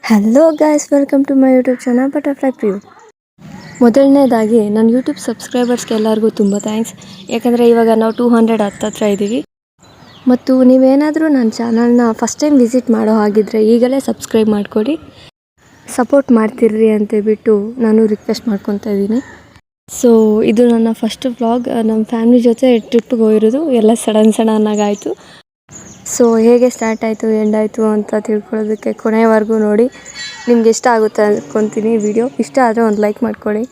Hello guys, welcome to my YouTube channel butterfly preview. ಮೊದಲನೇದಾಗಿ ನನ್ನ YouTube ಸಬ್ಸ್ಕ್ರೈಬರ್ಸ್ಗೆ ಎಲ್ಲರಿಗೂ ತುಂಬ ಥ್ಯಾಂಕ್ಸ್. ಯಾಕಂದರೆ ಇವಾಗ ನಾವು 200 ಹತ್ರ ಇದ್ದೀವಿ. ಮತ್ತು ನೀವೇನಾದರೂ ನನ್ನ ಚಾನಲ್ನ ಫಸ್ಟ್ ಟೈಮ್ ವಿಸಿಟ್ ಮಾಡೋ ಹಾಗಿದ್ದರೆ ಈಗಲೇ ಸಬ್ಸ್ಕ್ರೈಬ್ ಮಾಡಿಕೊಡಿ, ಸಪೋರ್ಟ್ ಮಾಡ್ತಿರ್ರಿ ಅಂತೇಳ್ಬಿಟ್ಟು ನಾನು ರಿಕ್ವೆಸ್ಟ್ ಮಾಡ್ಕೊತಾ ಇದ್ದೀನಿ. ಸೊ ಇದು ನನ್ನ ಫಸ್ಟ್ ವ್ಲಾಗ್. ನಮ್ಮ ಫ್ಯಾಮಿಲಿ ಜೊತೆ ಟ್ರಿಪ್ಪಿಗೆ ಹೋಗಿರೋದು ಎಲ್ಲ ಸಡನ್ನಾಗಾಯಿತು. ಸೊ ಹೇಗೆ ಸ್ಟಾರ್ಟ್ ಆಯಿತು ಎಂಡ್ ಆಯಿತು ಅಂತ ತಿಳ್ಕೊಳ್ಳೋದಕ್ಕೆ ಕೊನೆಯವರೆಗೂ ನೋಡಿ. ನಿಮ್ಗೆ ಇಷ್ಟ ಆಗುತ್ತೆ ಅಂದ್ಕೊತೀನಿ ವಿಡಿಯೋ. ಇಷ್ಟ ಆದರೆ ಒಂದು ಲೈಕ್ ಮಾಡ್ಕೊಳ್ಳಿ,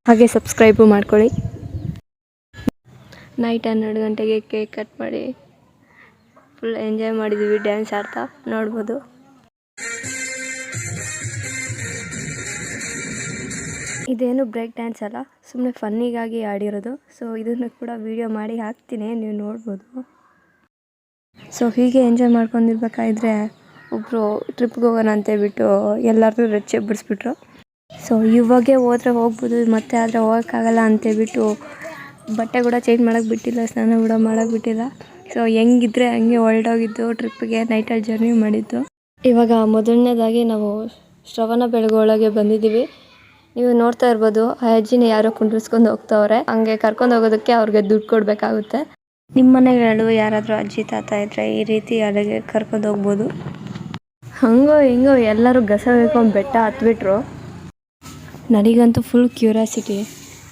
ಹಾಗೆ ಸಬ್ಸ್ಕ್ರೈಬು ಮಾಡ್ಕೊಳ್ಳಿ. ನೈಟ್ 12 ಗಂಟೆಗೆ ಕೇಕ್ ಕಟ್ ಮಾಡಿ ಫುಲ್ ಎಂಜಾಯ್ ಮಾಡಿದ್ದೀವಿ, ಡ್ಯಾನ್ಸ್ ಆಡ್ತಾ ನೋಡ್ಬೋದು. ಇದೇನು ಬ್ರೇಕ್ ಡ್ಯಾನ್ಸ್ ಅಲ್ಲ, ಸುಮ್ಮನೆ ಫನ್ನಿಗಾಗಿ ಆಡಿರೋದು. ಸೊ ಇದನ್ನು ಕೂಡ ವಿಡಿಯೋ ಮಾಡಿ ಹಾಕ್ತೀನಿ, ನೀವು ನೋಡ್ಬೋದು. ಸೊ ಹೀಗೆ ಎಂಜಾಯ್ ಮಾಡ್ಕೊಂಡಿರ್ಬೇಕಾದ್ರೆ ಒಬ್ಬರು ಟ್ರಿಪ್ಗೆ ಹೋಗೋಣ ಅಂತೇಳ್ಬಿಟ್ಟು ಎಲ್ಲರೂ ರೆಚ್ಚೆ ಬಿಡಿಸ್ಬಿಟ್ರು. ಸೊ ಇವಾಗೆ ಹೋದರೆ ಹೋಗ್ಬೋದು, ಮತ್ತೆ ಆದರೆ ಹೋಗೋಕ್ಕಾಗಲ್ಲ ಅಂತೇಳ್ಬಿಟ್ಟು ಬಟ್ಟೆ ಕೂಡ ಚೇಂಜ್ ಮಾಡೋಕ್ಕೆ ಬಿಟ್ಟಿಲ್ಲ, ಸ್ನಾನ ಕೂಡ ಮಾಡೋಕ್ಕೆ ಬಿಟ್ಟಿಲ್ಲ. ಸೊ ಹೆಂಗಿದ್ರೆ ಹಂಗೆ ಹೊರಟೋಗಿದ್ದು ಟ್ರಿಪ್ಪಿಗೆ, ನೈಟಲ್ಲಿ ಜರ್ನಿ ಮಾಡಿದ್ದು. ಇವಾಗ ಮೊದಲನೇದಾಗಿ ನಾವು ಶ್ರವಣ ಬೆಳಗೊಳಗೆ ಬಂದಿದ್ದೀವಿ. ನೀವು ನೋಡ್ತಾ ಇರ್ಬೋದು, ಆ ಅಜ್ಜಿನ ಯಾರೋ ಕುಂಡ್ರಿಸ್ಕೊಂಡು ಹೋಗ್ತಾವ್ರೆ. ಹಂಗೆ ಕರ್ಕೊಂಡು ಹೋಗೋದಕ್ಕೆ ಅವ್ರಿಗೆ ದುಡ್ಡು ಕೊಡಬೇಕಾಗುತ್ತೆ. ನಿಮ್ಮ ಮನೆಗಳು ಯಾರಾದರೂ ಅಜ್ಜಿ ತಾತ ಇದ್ದರೆ ಈ ರೀತಿ ಅಲ್ಲಿಗೆ ಕರ್ಕೊಂಡು ಹೋಗ್ಬೋದು. ಹಂಗೋ ಹಿಂಗೋ ಎಲ್ಲರೂ ಗಸ ಹೇಳ್ಕೊಂಡು ಬೆಟ್ಟ ಹತ್ಬಿಟ್ರು. ನನಗಂತೂ ಫುಲ್ ಕ್ಯೂರಿಯಾಸಿಟಿ,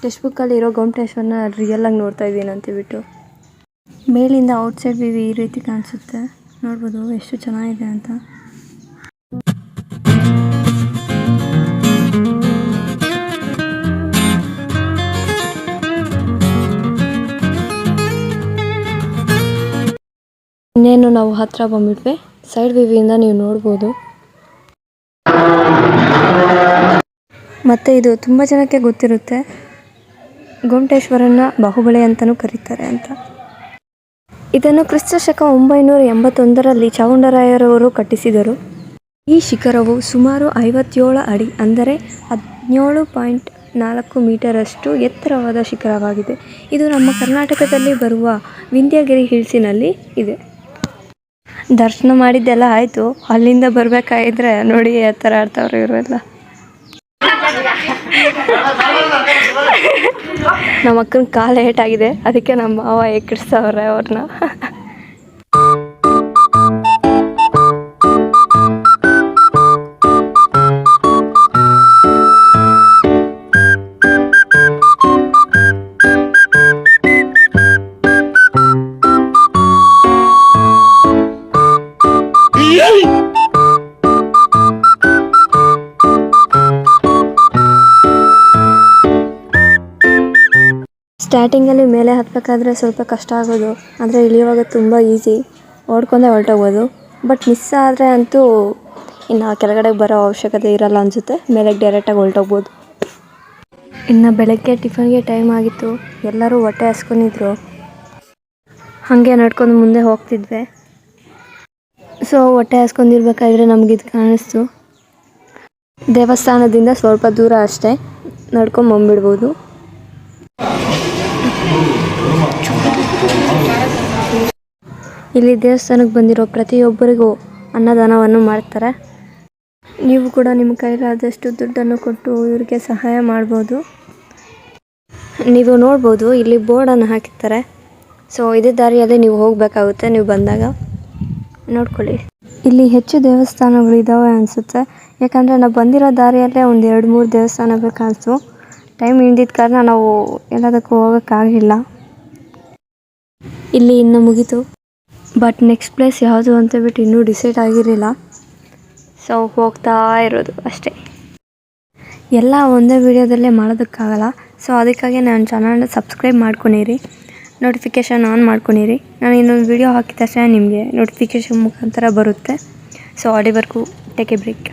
ಟೆಕ್ಸ್ಟ್ ಬುಕ್ಕಲ್ಲಿರೋ ಗೊಮ್ಮಟೇಶ್ವರನ ರಿಯಲಾಗಿ ನೋಡ್ತಾ ಇದ್ದೀನಿ ಅಂತೇಳ್ಬಿಟ್ಟು. ಮೇಲಿಂದ ಔಟ್ಸೈಡ್ ವ್ಯೂ ಈ ರೀತಿ ಕಾಣಿಸುತ್ತೆ, ನೋಡ್ಬೋದು ಎಷ್ಟು ಚೆನ್ನಾಗಿದೆ ಅಂತ. ಇನ್ನೇನು ನಾವು ಹತ್ತಿರ ಬಂದ್ಬಿಟ್ವಿ. ಸೈಡ್ ವ್ಯೂವಿಂದ ನೀವು ನೋಡ್ಬೋದು. ಮತ್ತು ಇದು ತುಂಬ ಜನಕ್ಕೆ ಗೊತ್ತಿರುತ್ತೆ, ಗೊಮ್ಮಟೇಶ್ವರನ ಬಾಹುಬಲಿ ಅಂತಲೂ ಕರೀತಾರೆ ಅಂತ. ಇದನ್ನು ಕ್ರಿಸ್ತಶಕ 981ರಲ್ಲಿ ಚಾವುಂಡರಾಯರವರು ಕಟ್ಟಿಸಿದರು. ಈ ಶಿಖರವು ಸುಮಾರು 57 ಅಡಿ ಅಂದರೆ 17.4 ಮೀಟರಷ್ಟು ಎತ್ತರವಾದ ಶಿಖರವಾಗಿದೆ. ಇದು ನಮ್ಮ ಕರ್ನಾಟಕದಲ್ಲಿ ಬರುವ ವಿಂಧ್ಯಗಿರಿ ಹಿಲ್ಸಿನಲ್ಲಿ ಇದೆ. ದರ್ಶನ ಮಾಡಿದ್ದೆಲ್ಲ ಆಯಿತು, ಅಲ್ಲಿಂದ ಬರಬೇಕಾಗಿದ್ರೆ ನೋಡಿ ಆ ಥರ ಆಡ್ತಾವ್ರೆ ಇವರೆಲ್ಲ. ನಮ್ಮ ಅಕ್ಕನ ಕಾಲು ಏಟಾಗಿದೆ, ಅದಕ್ಕೆ ನಮ್ಮ ಮಾವ ಎಕ್ಕಿಡ್ಸವ್ರೆ ಅವ್ರನ್ನ. ಸ್ಟಾರ್ಟಿಂಗಲ್ಲಿ ಮೇಲೆ ಹತ್ತಬೇಕಾದ್ರೆ ಸ್ವಲ್ಪ ಕಷ್ಟ ಆಗೋದು, ಆದರೆ ಇಳಿಯುವಾಗ ತುಂಬ ಈಸಿ, ಓಡ್ಕೊಂಡೇ ಹೊರಟೋಗ್ಬೋದು. ಬಟ್ ಮಿಸ್ ಆದರೆ ಅಂತೂ ಇನ್ನು ಕೆಳಗಡೆ ಬರೋ ಅವಶ್ಯಕತೆ ಇರಲ್ಲ ಅನಿಸುತ್ತೆ, ಮೇಲೆ ಡೈರೆಕ್ಟಾಗಿ ಹೊರಟೋಗ್ಬೋದು. ಇನ್ನು ಬೆಳಗ್ಗೆ ಟಿಫನ್ಗೆ ಟೈಮ್ ಆಗಿತ್ತು, ಎಲ್ಲರೂ ಹೊಟ್ಟೆ ಹಸ್ಕೊಂಡಿದ್ರು. ಹಾಗೆ ನಡ್ಕೊಂಡು ಮುಂದೆ ಹೋಗ್ತಿದ್ವಿ. ಸೊ ಹೊಟ್ಟೆ ಹಸ್ಕೊಂಡಿರ್ಬೇಕಾದ್ರೆ ನಮಗಿದು ಕಾಣಿಸ್ತು. ದೇವಸ್ಥಾನದಿಂದ ಸ್ವಲ್ಪ ದೂರ ಅಷ್ಟೇ, ನಡ್ಕೊಂಡು ಬಂದುಬಿಡ್ಬೋದು. ಇಲ್ಲಿ ದೇವಸ್ಥಾನಕ್ಕೆ ಬಂದಿರೋ ಪ್ರತಿಯೊಬ್ಬರಿಗೂ ಅನ್ನದಾನವನ್ನು ಮಾಡ್ತಾರೆ. ನೀವು ಕೂಡ ನಿಮ್ಮ ಕೈಲಾದಷ್ಟು ದುಡ್ಡನ್ನು ಕೊಟ್ಟು ಇವರಿಗೆ ಸಹಾಯ ಮಾಡ್ಬೋದು. ನೀವು ನೋಡ್ಬೋದು, ಇಲ್ಲಿ ಬೋರ್ಡನ್ನು ಹಾಕಿರ್ತಾರೆ. ಸೊ ಇದೇ ದಾರಿಯಲ್ಲಿ ನೀವು ಹೋಗಬೇಕಾಗುತ್ತೆ, ನೀವು ಬಂದಾಗ ನೋಡ್ಕೊಳ್ಳಿ. ಇಲ್ಲಿ ಹೆಚ್ಚು ದೇವಸ್ಥಾನಗಳಿದ್ದಾವೆ ಅನಿಸುತ್ತೆ, ಯಾಕಂದರೆ ನಾವು ಬಂದಿರೋ ದಾರಿಯಲ್ಲೇ ಒಂದು 2-3 ದೇವಸ್ಥಾನಗಳು ಕಾಣಿಸ್ತು. ಟೈಮ್ ಹಿಂದಿದ್ದ ಕಾರಣ ನಾವು ಎಲ್ಲದಕ್ಕೂ ಹೋಗೋಕ್ಕಾಗಿಲ್ಲ. ಇಲ್ಲಿ ಇನ್ನು ಮುಗೀತು, ಬಟ್ ನೆಕ್ಸ್ಟ್ ಪ್ಲೇಸ್ ಯಾವುದು ಅಂತೇಳ್ಬಿಟ್ಟು ಇನ್ನೂ ಡಿಸೈಡ್ ಆಗಿರಲಿಲ್ಲ. ಸೊ ಹೋಗ್ತಾ ಇರೋದು ಅಷ್ಟೇ. ಎಲ್ಲ ಒಂದೇ ವಿಡಿಯೋದಲ್ಲೇ ಮಾಡೋದಕ್ಕಾಗಲ್ಲ. ಸೊ ಅದಕ್ಕಾಗಿ ನನ್ನ ಚಾನಲ್ನ ಸಬ್ಸ್ಕ್ರೈಬ್ ಮಾಡ್ಕೊಂಡಿರಿ, ನೋಟಿಫಿಕೇಷನ್ ಆನ್ ಮಾಡ್ಕೊಂಡಿರಿ. ನಾನು ಇನ್ನೊಂದು ವಿಡಿಯೋ ಹಾಕಿದ ತಕ್ಷಣ ನಿಮಗೆ ನೋಟಿಫಿಕೇಷನ್ ಮುಖಾಂತರ ಬರುತ್ತೆ. ಸೊ ಅಲ್ಲಿವರೆಗೂ ಟೇಕ್ ಎ ಬ್ರೇಕ್.